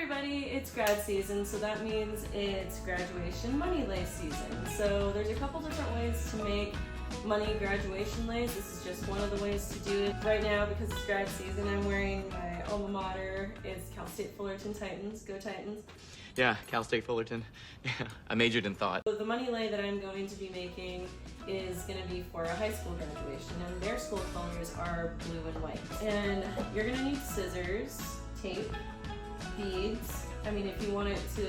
everybody, it's grad season, so that means it's graduation money lace season. So there's a couple different ways to make money graduation lace. This is just one of the ways to do it. Right now, because it's grad season, I'm wearing my alma mater. It's Cal State Fullerton Titans. Go Titans. Yeah, Cal State Fullerton. Yeah, I majored in thought. So the money lay that I'm going to be making is going to be for a high school graduation, and their school colors are blue and white. And you're going to need scissors, tape, beads. I mean, if you want it to,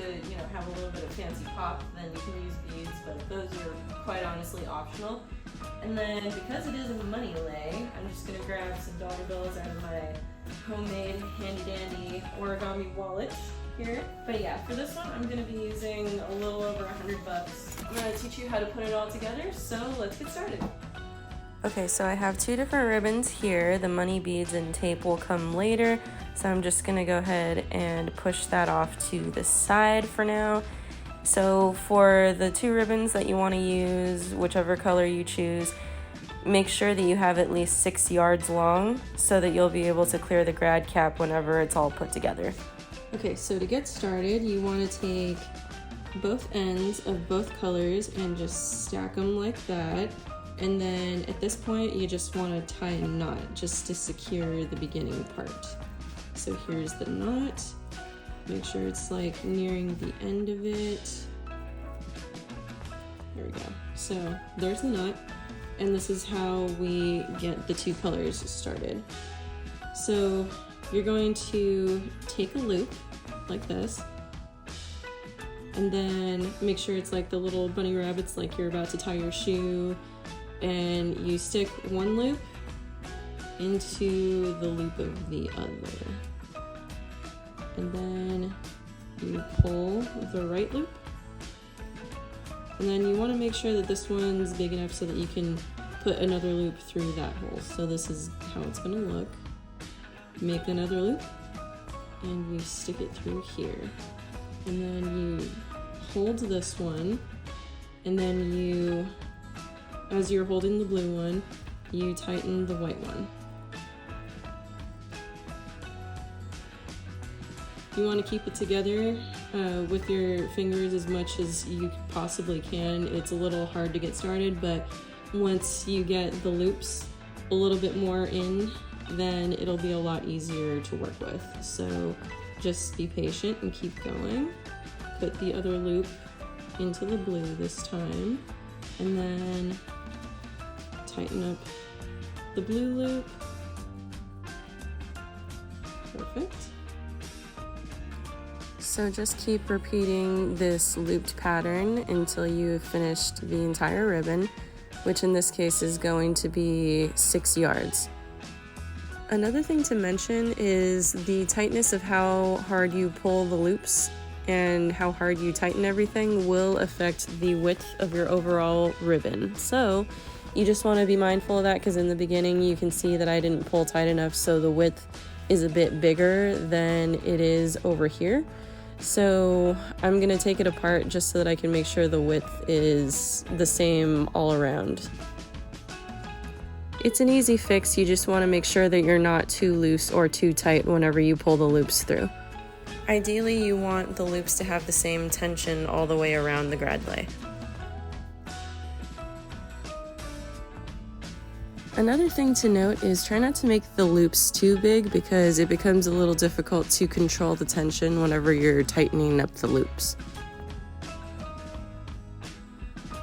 have a little bit of fancy pop, then you can use beads, but those are quite honestly optional. And then because it is a money lay, I'm just going to grab some dollar bills out of my homemade handy dandy origami wallet here. But yeah, for this one, I'm going to be using a little over $100. I'm going to teach you how to put it all together, so let's get started. Okay, so I have two different ribbons here. The money beads and tape will come later, so I'm just gonna go ahead and push that off to the side for now. So for the two ribbons that you want to use, whichever color you choose, make sure that you have at least 6 yards long so that you'll be able to clear the grad cap whenever it's all put together. Okay, so to get started, you want to take both ends of both colors and just stack them like that. And then at this point, you just want to tie a knot just to secure the beginning part. So here's the knot. Make sure it's like nearing the end of it. There we go. So there's the knot. And this is how we get the two colors started. So you're going to take a loop like this. And then make sure it's like the little bunny rabbits, like you're about to tie your shoe. And you stick one loop into the loop of the other. And then you pull the right loop. And then you want to make sure that this one's big enough so that you can put another loop through that hole. So this is how it's going to look. Make another loop and you stick it through here. And then you hold this one, and then you, as you're holding the blue one, you tighten the white one. You want to keep it together with your fingers as much as you possibly can. It's a little hard to get started, but once you get the loops a little bit more in, then it'll be a lot easier to work with. So just be patient and keep going. Put the other loop into the blue this time, and then tighten up the blue loop. Perfect. So just keep repeating this looped pattern until you've finished the entire ribbon, which in this case is going to be 6 yards. Another thing to mention is the tightness of how hard you pull the loops and how hard you tighten everything will affect the width of your overall ribbon. So you just want to be mindful of that, because in the beginning you can see that I didn't pull tight enough, so the width is a bit bigger than it is over here. So I'm going to take it apart just so that I can make sure the width is the same all around. It's an easy fix. You just want to make sure that you're not too loose or too tight whenever you pull the loops through. Ideally, you want the loops to have the same tension all the way around the grad lay. Another thing to note is try not to make the loops too big, because it becomes a little difficult to control the tension whenever you're tightening up the loops.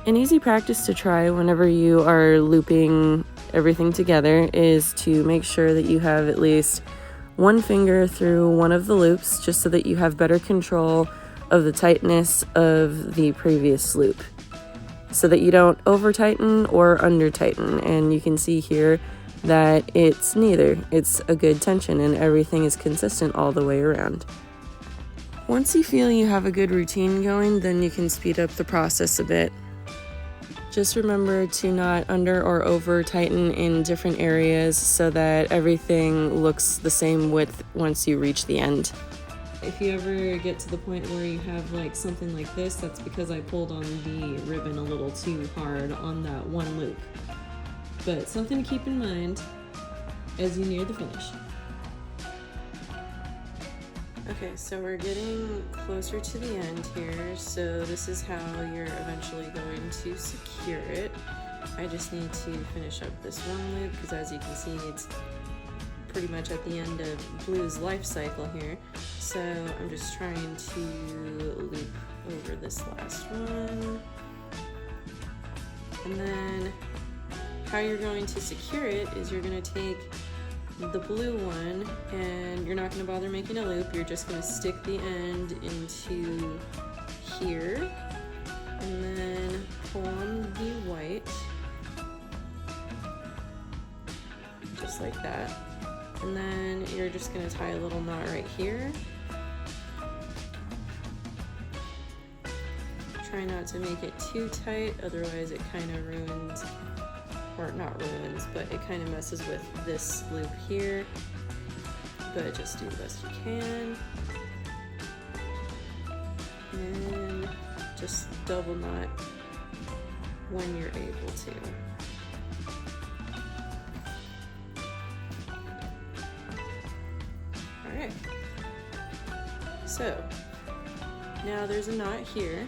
An easy practice to try whenever you are looping everything together is to make sure that you have at least one finger through one of the loops, just so that you have better control of the tightness of the previous loop, so that you don't over tighten or under tighten. And you can see here that it's neither. It's a good tension and everything is consistent all the way around. Once you feel you have a good routine going, then you can speed up the process a bit. Just remember to not under or over tighten in different areas so that everything looks the same width once you reach the end. If you ever get to the point where you have like something like this, that's because I pulled on the ribbon a little too hard on that one loop. But something to keep in mind as you near the finish. Okay, so we're getting closer to the end here, so this is how you're eventually going to secure it. I just need to finish up this one loop because, as you can see, it's pretty much at the end of Blue's life cycle here. So I'm just trying to loop over this last one. And then how you're going to secure it is you're going to take the blue one, and you're not going to bother making a loop. You're just going to stick the end into here and then pull on the white just like that, and then you're just going to tie a little knot right here. Try not to make it too tight, otherwise it kind of ruins, or not ruins, but it kind of messes with this loop here. But just do the best you can. And just double knot when you're able to. Alright. So, now there's a knot here.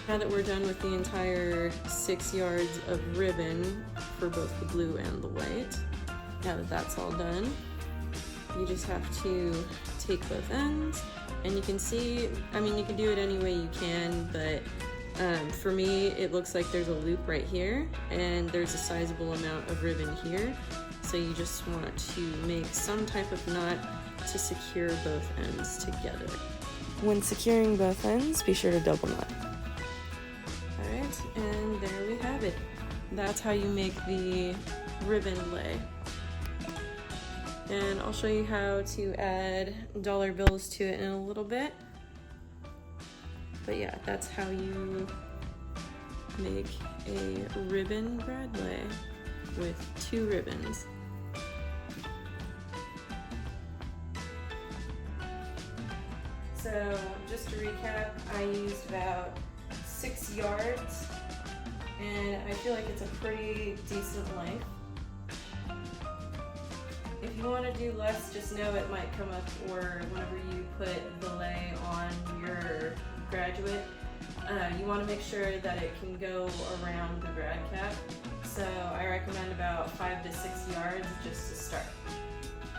Now that we're done with the entire 6 yards of ribbon for both the blue and the white, now that that's all done, you just have to take both ends, and you can see, I mean, you can do it any way you can, but for me, it looks like there's a loop right here, and there's a sizable amount of ribbon here, so you just want to make some type of knot to secure both ends together. When securing both ends, be sure to double knot. And there we have it. That's how you make the ribbon lay. And I'll show you how to add dollar bills to it in a little bit. But yeah, that's how you make a ribbon grad lay with 2 ribbons. So just to recap, I used about 6 yards, and I feel like it's a pretty decent length. If you want to do less, just know it might come up, or whenever you put the lay on your graduate, you want to make sure that it can go around the grad cap. So I recommend about 5 to 6 yards just to start.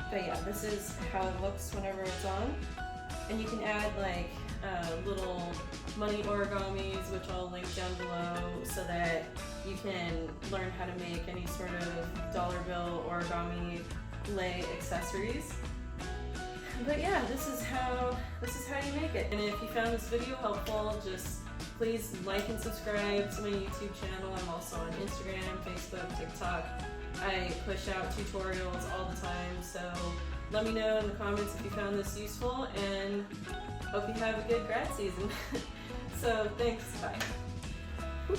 But yeah, this is how it looks whenever it's on. And you can add like little money origamis, which I'll link down below, so that you can learn how to make any sort of dollar bill origami lay accessories. But yeah, this is how you make it. And if you found this video helpful, just please like and subscribe to my YouTube channel. I'm also on Instagram, Facebook, TikTok. I push out tutorials all the time, so let me know in the comments if you found this useful, and hope you have a good grad season. So thanks, bye.